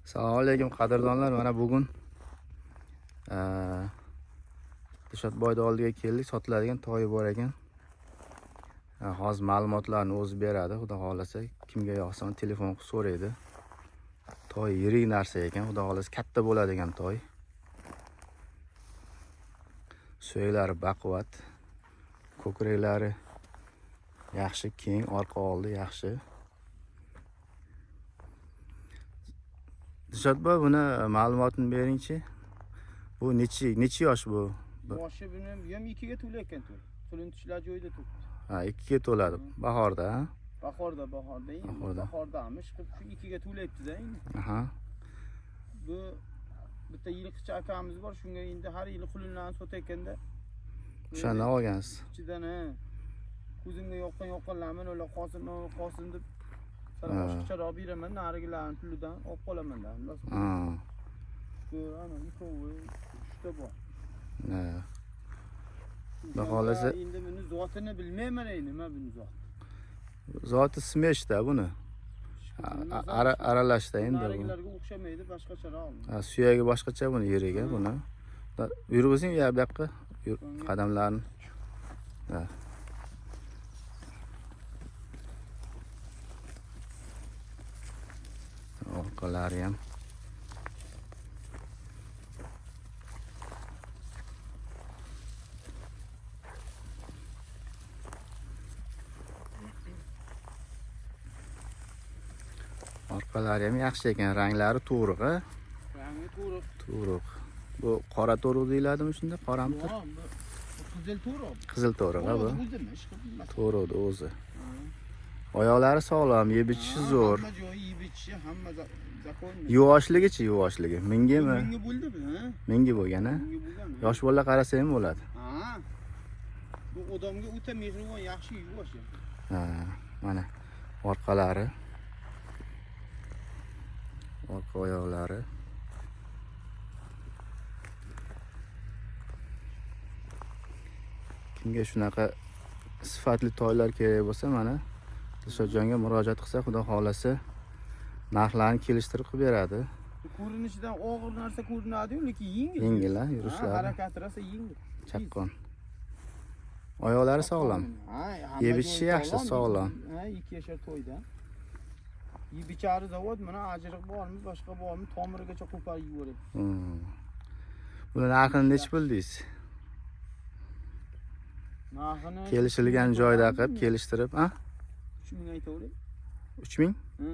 Assalomu alaykum qadrdonlar. Mana bugun Dilshodboyning oldiga keldik. Sotiladigan toyi bor ekan. Hozir ma'lumotlarni o'zi beradi. Xudo xolasa kimga yoqsa telefon qilib so'raydi. Toy yirik narsa ekan. Xudo xolasa katta bo'ladigan toy. Suyaklari baquvvat. Ko'kraklari yaxshi, keng, orqa oldi yaxshi. Dilshodboy, buni ma'lumotini beringchi. Bu necha yosh bu? Yoshi buni ham 2 ga to'layotgan to'y. Quluntushlar joyida to'ydi. Ha, 2 ga to'ladi. Bahorda, ha? Bahordamish, shu 2 ga to'layapti-da endi. Aha. Bu bitta yilqichi akamiz bor, shunga endi har yili qulunlarni sotayotganda O'shandan olgansiz. ichidan ko'zimga yoqqanlarni ular qosin deb boshqacharoq beraman, narigilarni pulidan olib qolaman da. Ha. Bu ana ikkovi uchta bor. Ha. Xudo xolasa Endi buni zotini bilmayman, nima buni zot. Zoti smeshda buni. Aralashda endi bu. Narigilarga o'xshamaydi, boshqacharoq. Ha, suyagi boshqacha buni, yeriga buni. Yurib o'zing bu yoqqa. Qadamlarni. Ha. Orqalari ham. Orqalari ham yaxshi ekan, ranglari to'riq, ha? Rangi to'riq. To'riq. Bu qora to'riq deyiladimi shunda? Qoramtir? Qizil to'riq. Qizil to'riq, ha bu. To'riqni o'zi. Oyoqlari sog'lom, yeb ichishi zo'r. Hamma joyi yeb ichishi, hamma zakon. Yuvoshligi-chi, yuvoshligi. Mingimi? Mingi bo'ldi bu, ha? Mingi bo'lgan, ha? Mingi bo'lgan. Yosh bola qarasa ham bo'ladi. Ha. Bu odamga o'ta mehribon, yaxshi yuvosh. Ha, mana orqalari. Orqa oyoqlari. Kimga shunaqa sifatli toylar kerak bo'lsa, mana Dilshodjonga murojaat qilsa, xudo xolasa narxlarni kelishtirib qilib beradi. Ko'rinishidan og'ir narsa ko'rinadi-yu, lekin yengil. Yengil, ha, yurishlari. Harakati rosa yengil. Chaqqon. Oyoqlari sog'lom. Yeb ichishi yaxshi, sog'lom. Ha, 2 yashar to'yda. Yeb ichari zavod, mana ajriq bormi, boshqa bormi, tomirigacha qo'parib yuboradi. Buni narxini necha puldingiz? Narxini Kelishilgan joyda qilib, kelishtirib, ha? 3000 aytavering. 3000? Ha.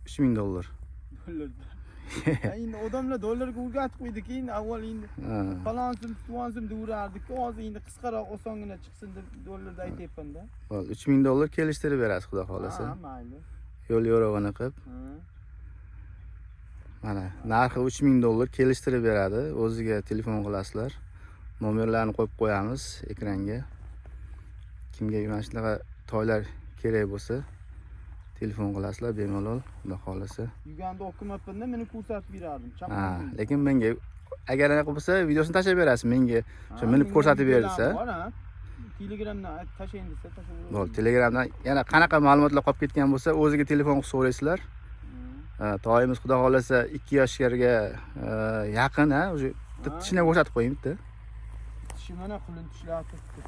3000 dollar. Dollarda. Endi odamlar dollarga o'rgatib qo'ydi, keyin avval endi falonsim, tuvansim devrardik, hozir endi qisqaroq osongina chiqsin deb dollarda aytayapman-da. Bo'l, 3000 dollar kelishtirib berasiz, xudo xolasa. Ha, mayli. Yo'l yo'rig'ini qilib. Mana narxi 3000 dollar kelishtirib beradi. O'ziga telefon qilasizlar. Nomerlarni qo'yib qo'yamiz ekranga. Kimga mana shunaqa toylar kerak bo'lsa, telefon qilasizlar bemalol, xudo xolasa. Yuganda o'qimayapman-da, meni ko'rsatib berardim. Ha, lekin menga agar anaqa bo'lsa, videosini tashlab berasiz menga. O'sha meni ko'rsatib berdisa. Telegramdan tashlang desa tashlab. Bo'l, Telegramdan yana qanaqa ma'lumotlar qolib ketgan bo'lsa, o'ziga telefon qilib so'raysizlar. Toyimiz xudo xolasa 2 yoshlarga yaqin, ha, o'sha tishini ko'rsatib qo'ying bitta. Tishi mana quluntushlar turibdi.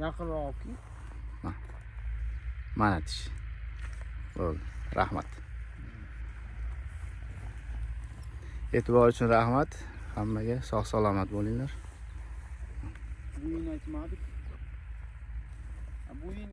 Yaqinroqki. Mana tish. Bo'ldi. Rahmat. E'tibor uchun rahmat. Hammaga sog' salomat bo'linglar. Bo'yin aytmadik. Bo'yin